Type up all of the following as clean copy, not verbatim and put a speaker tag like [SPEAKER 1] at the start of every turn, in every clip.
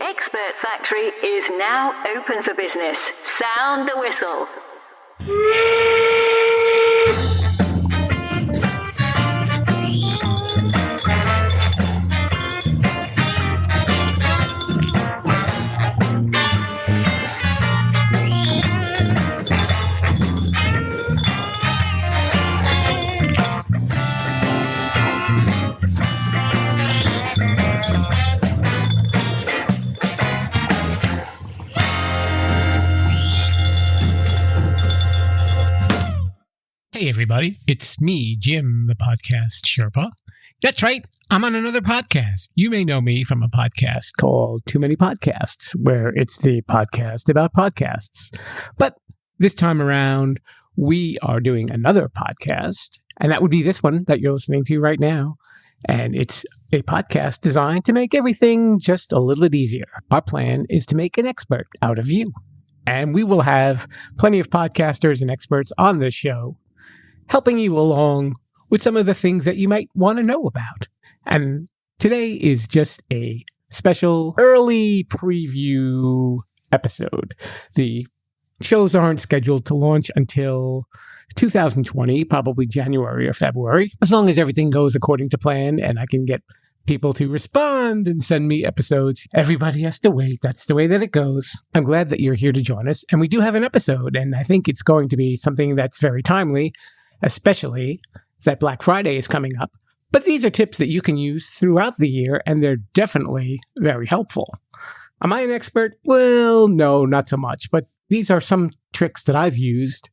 [SPEAKER 1] Expert Factory is now open for business. Sound the whistle.
[SPEAKER 2] Hey everybody, it's me, Jim, the podcast Sherpa. That's right, I'm on another podcast. You may know me from a podcast called Too Many Podcasts, where it's the podcast about podcasts. But this time around, we are doing another podcast, and that would be this one that you're listening to right now. And it's a podcast designed to make everything just a little bit easier. Our plan is to make an expert out of you. And we will have plenty of podcasters and experts on this show, helping you along with some of the things that you might want to know about. And today is just a special early preview episode. The shows aren't scheduled to launch until 2020, probably January or February, as long as everything goes according to plan and I can get people to respond and send me episodes. Everybody has to wait. That's the way that it goes. I'm glad that you're here to join us. And we do have an episode, and I think it's going to be something that's very timely, especially that Black Friday is coming up. But these are tips that you can use throughout the year, and they're definitely very helpful. Am I an expert? Well, no, not so much. But these are some tricks that I've used,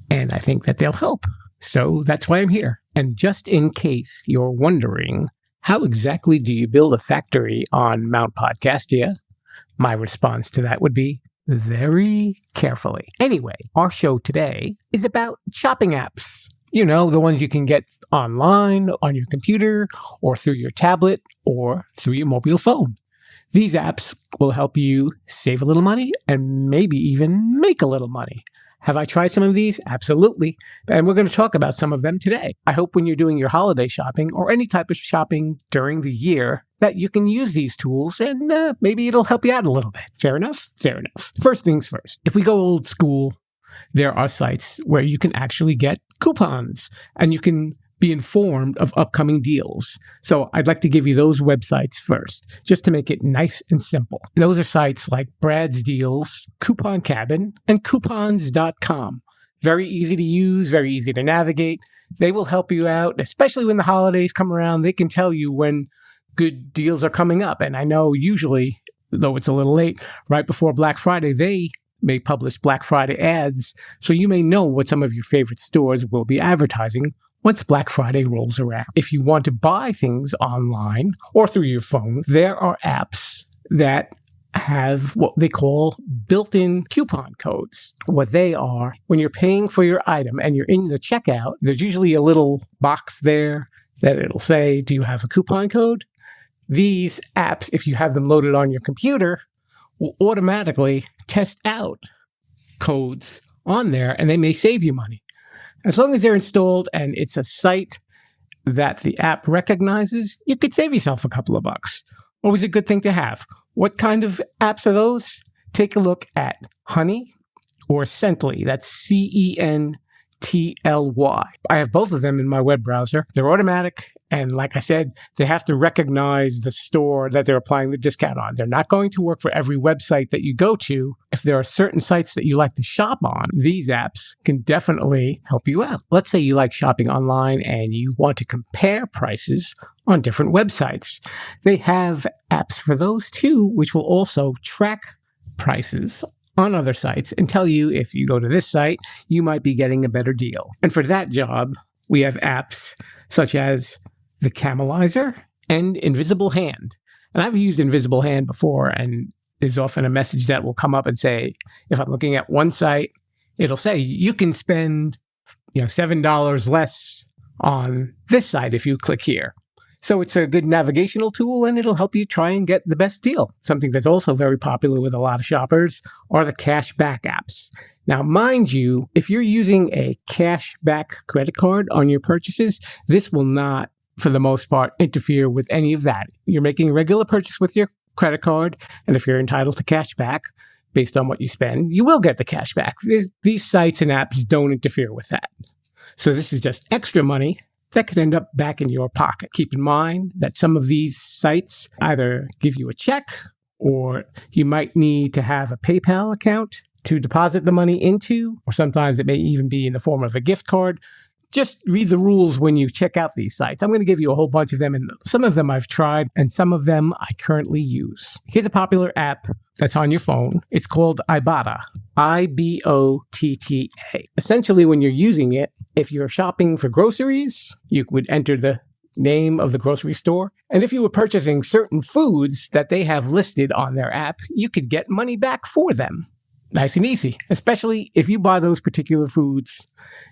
[SPEAKER 2] and I think that they'll help. So that's why I'm here. And just in case you're wondering, how exactly do you build a factory on Mount Podcastia? My response to that would be, very carefully. Anyway, our show today is about shopping apps. You know, the ones you can get online, on your computer, or through your tablet, or through your mobile phone. These apps will help you save a little money and maybe even make a little money. Have I tried some of these? Absolutely. And we're going to talk about some of them today. I hope when you're doing your holiday shopping or any type of shopping during the year that you can use these tools and maybe it'll help you out a little bit. Fair enough? Fair enough. First things first. If we go old school, there are sites where you can actually get coupons and you can be informed of upcoming deals. So I'd like to give you those websites first, just to make it nice and simple. Those are sites like Brad's Deals, Coupon Cabin, and coupons.com. Very easy to use, very easy to navigate. They will help you out, especially when the holidays come around. They can tell you when good deals are coming up. And I know usually, though it's a little late, right before Black Friday, they may publish Black Friday ads. So you may know what some of your favorite stores will be advertising once Black Friday rolls around. If you want to buy things online or through your phone, there are apps that have what they call built-in coupon codes. What they are, when you're paying for your item and you're in the checkout, there's usually a little box there that it'll say, do you have a coupon code? These apps, if you have them loaded on your computer, will automatically test out codes on there and they may save you money. As long as they're installed and it's a site that the app recognizes, you could save yourself a couple of bucks. Always a good thing to have. What kind of apps are those? Take a look at Honey or Cently. That's Cently. I have both of them in my web browser. They're automatic. And like I said, they have to recognize the store that they're applying the discount on. They're not going to work for every website that you go to. If there are certain sites that you like to shop on, these apps can definitely help you out. Let's say you like shopping online and you want to compare prices on different websites. They have apps for those too, which will also track prices on other sites and tell you if you go to this site, you might be getting a better deal. And for that job, we have apps such as the Camelizer and Invisible Hand. And I've used Invisible Hand before, and there's often a message that will come up and say, if I'm looking at one site, it'll say, you can spend $7 less on this site if you click here. So it's a good navigational tool, and it'll help you try and get the best deal. Something that's also very popular with a lot of shoppers are the cash back apps. Now, mind you, if you're using a cash back credit card on your purchases, this will not, for the most part, interfere with any of that. You're making a regular purchase with your credit card. And if you're entitled to cash back based on what you spend, you will get the cash back. These sites and apps don't interfere with that. So this is just extra money that could end up back in your pocket. Keep in mind that some of these sites either give you a check or you might need to have a PayPal account to deposit the money into, or sometimes it may even be in the form of a gift card. Just read the rules when you check out these sites. I'm going to give you a whole bunch of them, and some of them I've tried, and some of them I currently use. Here's a popular app that's on your phone. It's called Ibotta, Ibotta. Essentially, when you're using it, if you're shopping for groceries, you would enter the name of the grocery store. And if you were purchasing certain foods that they have listed on their app, you could get money back for them. Nice and easy, especially if you buy those particular foods.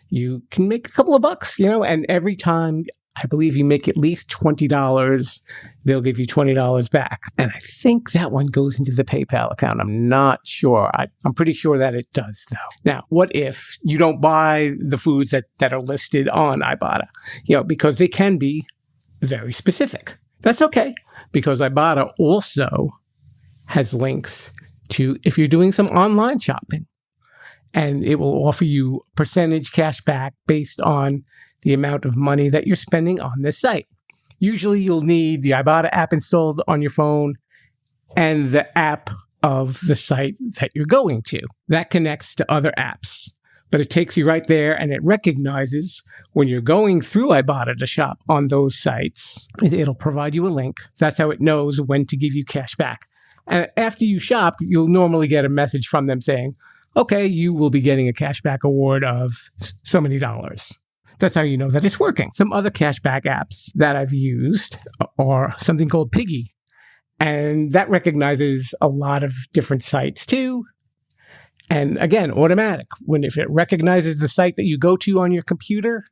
[SPEAKER 2] You can make a couple of bucks, and every time I believe you make at least $20, they'll give you $20 back. And I think that one goes into the PayPal account. I'm not sure. I'm pretty sure that it does, though. Now, what if you don't buy the foods that are listed on Ibotta? Because they can be very specific. That's okay, because Ibotta also has links to if you're doing some online shopping. And it will offer you percentage cash back based on the amount of money that you're spending on this site. Usually you'll need the Ibotta app installed on your phone and the app of the site that you're going to. That connects to other apps, but it takes you right there and it recognizes when you're going through Ibotta to shop on those sites. It'll provide you a link. That's how it knows when to give you cash back. And after you shop, you'll normally get a message from them saying, okay, you will be getting a cashback award of so many dollars. That's how you know that it's working. Some other cashback apps that I've used are something called Piggy. And that recognizes a lot of different sites too. And again, automatic. If it recognizes the site that you go to on your computer,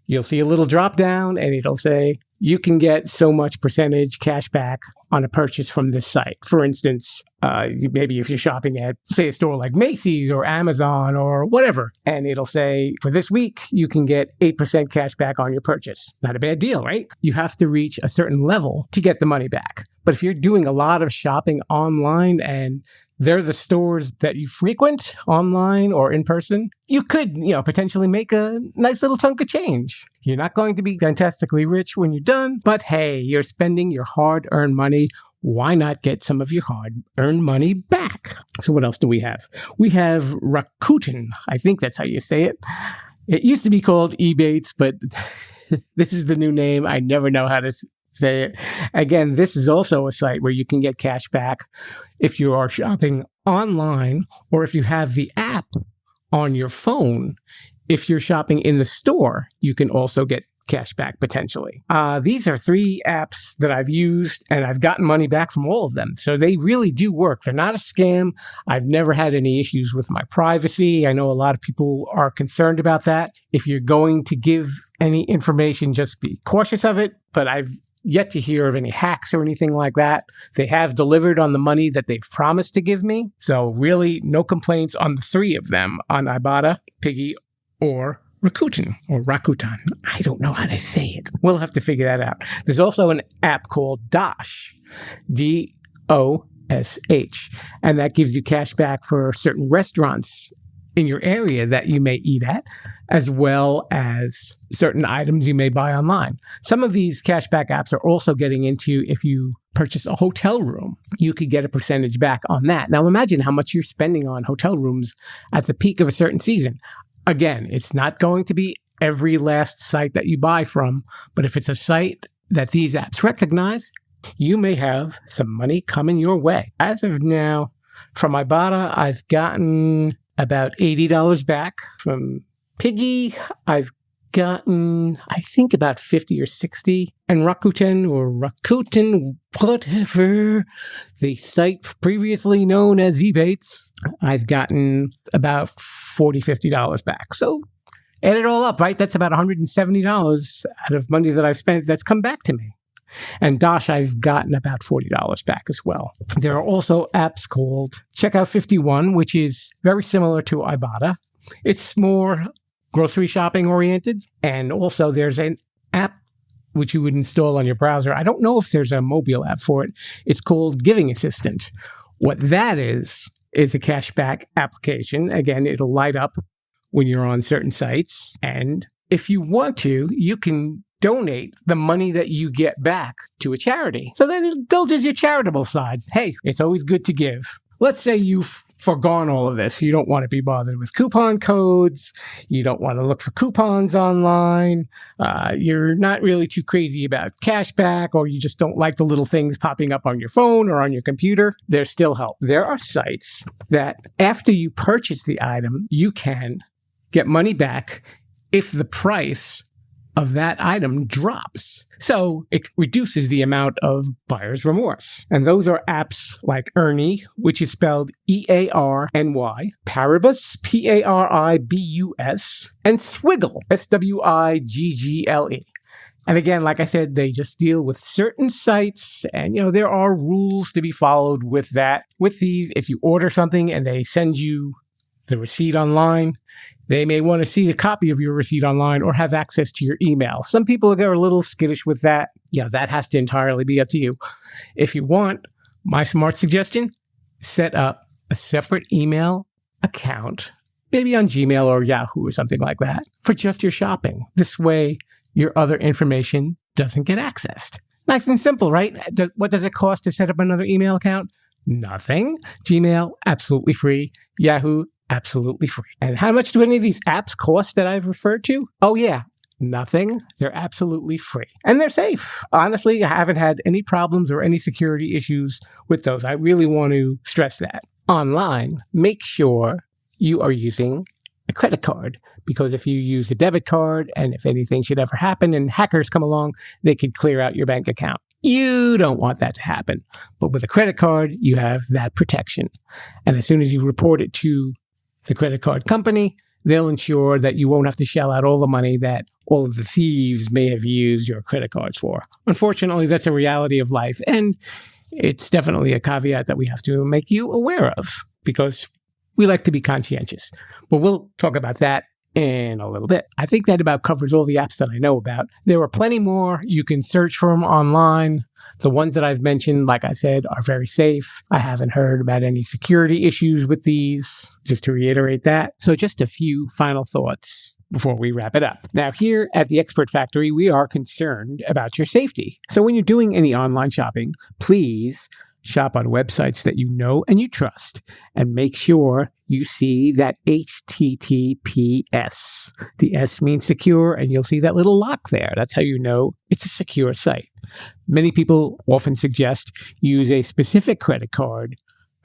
[SPEAKER 2] you'll see a little drop down and it'll say, you can get so much percentage cash back on a purchase from this site. For instance, maybe if you're shopping at, say, a store like Macy's or Amazon or whatever, and it'll say, for this week, you can get 8% cash back on your purchase. Not a bad deal, right? You have to reach a certain level to get the money back. But if you're doing a lot of shopping online and they're the stores that you frequent online or in person, you could, potentially make a nice little chunk of change. You're not going to be fantastically rich when you're done, but hey, you're spending your hard-earned money. Why not get some of your hard-earned money back? So what else do we have? We have Rakuten. I think that's how you say it. It used to be called Ebates, but this is the new name. I never know how to say it. Again, this is also a site where you can get cash back if you are shopping online or if you have the app on your phone. If you're shopping in the store, you can also get cash back potentially. These are 3 apps that I've used and I've gotten money back from all of them. So they really do work. They're not a scam. I've never had any issues with my privacy. I know a lot of people are concerned about that. If you're going to give any information, just be cautious of it. But I've yet to hear of any hacks or anything like that. They have delivered on the money that they've promised to give me. So really no complaints on the 3 of them, on Ibotta, Piggy, or Rakuten. I don't know how to say it. We'll have to figure that out. There's also an app called Dosh, DOSH, and that gives you cash back for certain restaurants in your area that you may eat at, as well as certain items you may buy online. Some of these cashback apps are also getting into if you purchase a hotel room, you could get a percentage back on that. Now imagine how much you're spending on hotel rooms at the peak of a certain season. Again, it's not going to be every last site that you buy from, but if it's a site that these apps recognize, you may have some money coming your way. As of now, from Ibotta, I've gotten about $80 back. From Piggy, I've gotten, I think, about 50 or 60. And Rakuten, whatever, the site previously known as Ebates, I've gotten about $40, $50 back. So add it all up, right? That's about $170 out of money that I've spent that's come back to me. And Dosh, I've gotten about $40 back as well. There are also apps called Checkout 51, which is very similar to Ibotta. It's more grocery shopping oriented. And also there's an app which you would install on your browser. I don't know if there's a mobile app for it. It's called Giving Assistant. What that is a cashback application. Again, it'll light up when you're on certain sites. And if you want to, you can donate the money that you get back to a charity. So that it indulges your charitable sides. Hey, it's always good to give. Let's say you've forgone all of this. You don't want to be bothered with coupon codes. You don't want to look for coupons online. You're not really too crazy about cashback, or you just don't like the little things popping up on your phone or on your computer. There's still help. There are sites that after you purchase the item, you can get money back if the price of that item drops. So it reduces the amount of buyer's remorse. And those are apps like Ernie, which is spelled E-A-R-N-Y, Paribus, P-A-R-I-B-U-S, and Swiggle, S-W-I-G-G-L-E. And again, like I said, they just deal with certain sites, and there are rules to be followed with that. With these, if you order something and they send you the receipt online, they may want to see a copy of your receipt online or have access to your email. Some people are a little skittish with that. That has to entirely be up to you. If you want, my smart suggestion, set up a separate email account, maybe on Gmail or Yahoo or something like that, for just your shopping. This way, your other information doesn't get accessed. Nice and simple, right? What does it cost to set up another email account? Nothing. Gmail, absolutely free. Yahoo, absolutely free. And how much do any of these apps cost that I've referred to? Oh, yeah. Nothing. They're absolutely free. And they're safe. Honestly, I haven't had any problems or any security issues with those. I really want to stress that. Online, make sure you are using a credit card, because if you use a debit card and if anything should ever happen and hackers come along, they could clear out your bank account. You don't want that to happen. But with a credit card, you have that protection. And as soon as you report it to the credit card company, they'll ensure that you won't have to shell out all the money that all of the thieves may have used your credit cards for. Unfortunately, that's a reality of life, and it's definitely a caveat that we have to make you aware of, because we like to be conscientious. But we'll talk about that in a little bit. I think that about covers all the apps that I know about. There are plenty more. You can search for them online. The ones that I've mentioned, like I said, are very safe. I haven't heard about any security issues with these, just to reiterate that. So just a few final thoughts before we wrap it up. Now, here at the Expert Factory, we are concerned about your safety. So when you're doing any online shopping, please shop on websites that you know and you trust, and make sure you see that HTTPS. The S means secure, and you'll see that little lock there. That's how you know it's a secure site. Many people often suggest use a specific credit card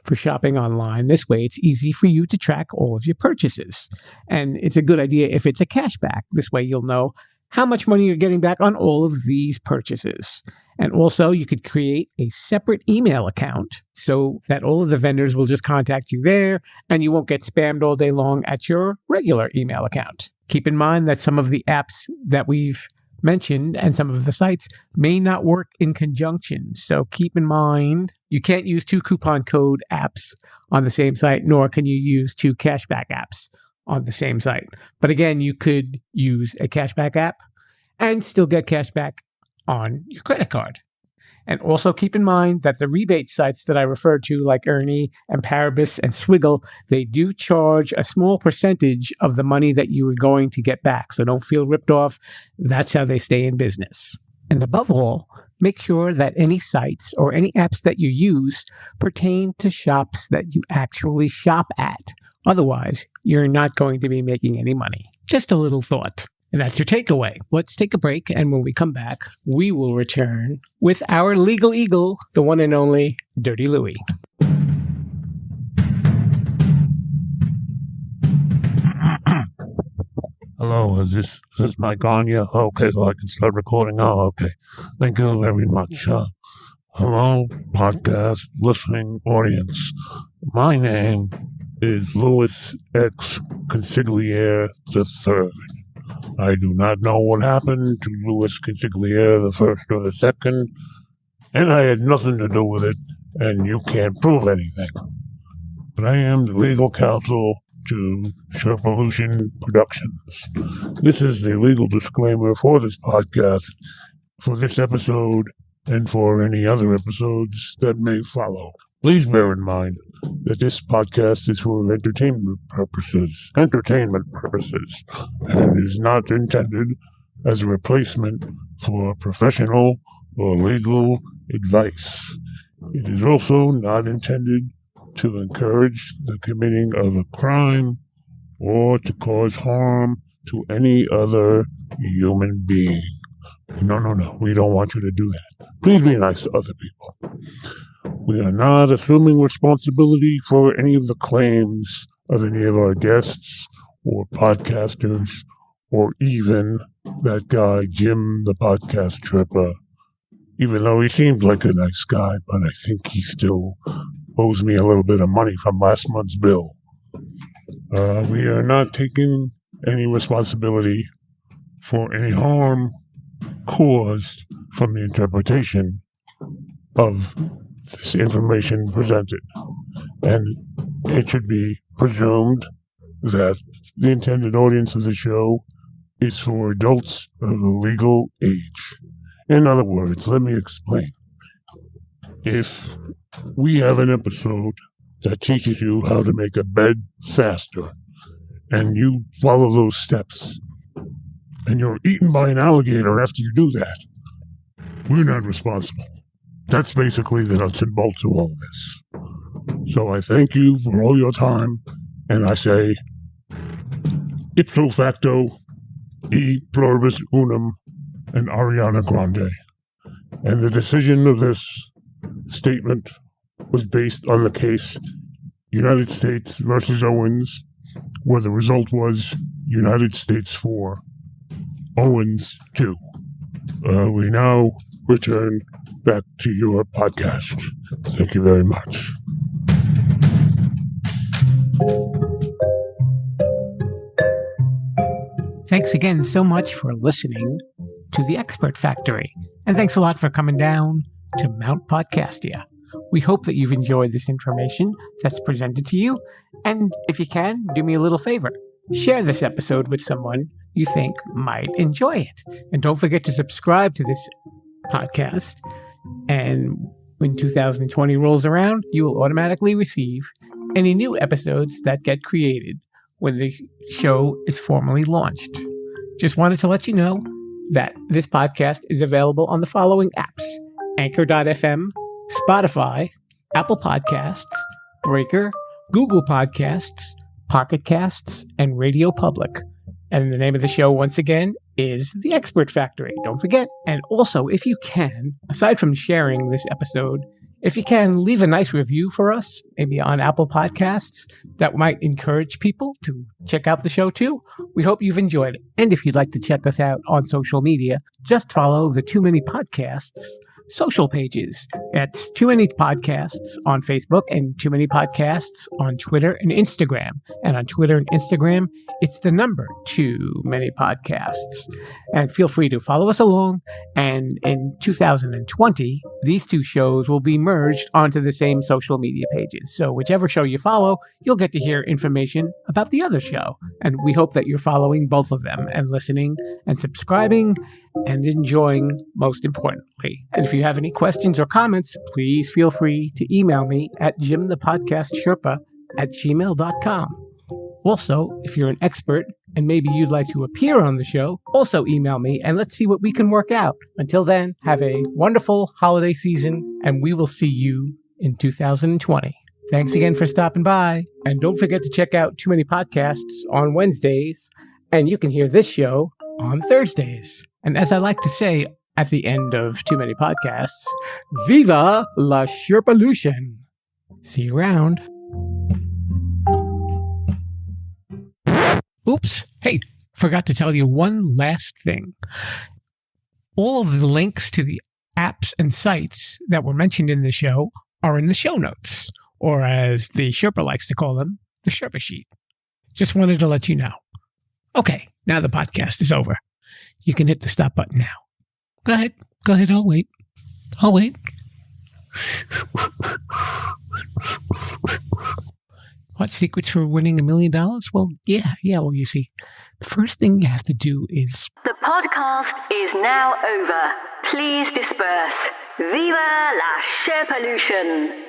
[SPEAKER 2] for shopping online. This way, it's easy for you to track all of your purchases. And it's a good idea if it's a cashback. This way, you'll know how much money you're getting back on all of these purchases. And also, you could create a separate email account so that all of the vendors will just contact you there, and you won't get spammed all day long at your regular email account. Keep in mind that some of the apps that we've mentioned and some of the sites may not work in conjunction. So keep in mind, you can't use two coupon code apps on the same site, nor can you use two cashback apps on the same site. But again, you could use a cashback app and still get cashback on your credit card. And also keep in mind that the rebate sites that I referred to, like Ernie and Paribus and Swiggle, they do charge a small percentage of the money that you are going to get back. So don't feel ripped off. That's how they stay in business. And above all, make sure that any sites or any apps that you use pertain to shops that you actually shop at. Otherwise, you're not going to be making any money. Just a little thought. And that's your takeaway. Let's take a break, and when we come back, we will return with our legal eagle, the one and only Dirty Louie.
[SPEAKER 3] Hello, is this mic on? Yeah, okay, so I can start recording. Oh, okay. Thank you very much. Hello, podcast listening audience. My name is Louis X. Consigliere III. I do not know what happened to Louis Consigliere the first or the second, and I had nothing to do with it, and you can't prove anything. But I am the legal counsel to Sherpalution Productions. This is the legal disclaimer for this podcast, for this episode and for any other episodes that may follow. Please bear in mind that this podcast is for entertainment purposes, and is not intended as a replacement for professional or legal advice. It is also not intended to encourage the committing of a crime or to cause harm to any other human being. No. We don't want you to do that. Please be nice to other people. We are not assuming responsibility for any of the claims of any of our guests or podcasters or even that guy, Jim the Podcast Tripper. Even though he seems like a nice guy, but I think he still owes me a little bit of money from last month's bill. We are not taking any responsibility for any harm caused from the interpretation of this information presented. And it should be presumed that the intended audience of the show is for adults of a legal age. In other words, let me explain. If we have an episode that teaches you how to make a bed faster, and you follow those steps, and you're eaten by an alligator after you do that, we're not responsible. That's basically the nuts and bolts of all of this. So I thank you for all your time, and I say, ipso facto, e pluribus unum, and Ariana Grande. And the decision of this statement was based on the case United States versus Owens, where the result was United States 4, Owens 2. We now return back to your podcast. Thank you very much.
[SPEAKER 2] Thanks again so much for listening to The Expert Factory. And thanks a lot for coming down to Mount Podcastia. We hope that you've enjoyed this information that's presented to you. And if you can, do me a little favor. Share this episode with someone you think might enjoy it. And don't forget to subscribe to this podcast. And when 2020 rolls around, you will automatically receive any new episodes that get created when the show is formally launched. Just wanted to let you know that this podcast is available on the following apps: Anchor.fm, Spotify, Apple Podcasts, Breaker, Google Podcasts, Pocket Casts, and Radio Public. And the name of the show, once again, is The Expert Factory. Don't forget. And also, if you can, aside from sharing this episode, if you can, leave a nice review for us, maybe on Apple Podcasts. That might encourage people to check out the show too. We hope you've enjoyed it. And if you'd like to check us out on social media, just follow the Too Many Podcasts social pages. It's Too Many Podcasts on Facebook and Too Many Podcasts on Twitter and Instagram. And on Twitter and Instagram, it's the number Too Many Podcasts. And feel free to follow us along. And in 2020, these two shows will be merged onto the same social media pages. So whichever show you follow, you'll get to hear information about the other show. And we hope that you're following both of them and listening and subscribing and enjoying, most importantly. And if you have any questions or comments, please feel free to email me at jimthepodcastsherpa@gmail.com. Also, if you're an expert and maybe you'd like to appear on the show, also email me and let's see what we can work out. Until then, have a wonderful holiday season and we will see you in 2020. Thanks again for stopping by. And don't forget to check out Too Many Podcasts on Wednesdays. And you can hear this show on Thursdays. And as I like to say at the end of Too Many Podcasts, Viva la Sherpalution. See you around. Oops. Hey, forgot to tell you one last thing. All of the links to the apps and sites that were mentioned in the show are in the show notes, or as the Sherpa likes to call them, the Sherpa sheet. Just wanted to let you know. Okay, now the podcast is over. You can hit the stop button now. Go ahead, I'll wait. What, secrets for winning $1 million? Well, yeah, well, you see, the first thing you have to do is...
[SPEAKER 1] The podcast is now over. please disperse. Viva la Sherpalution!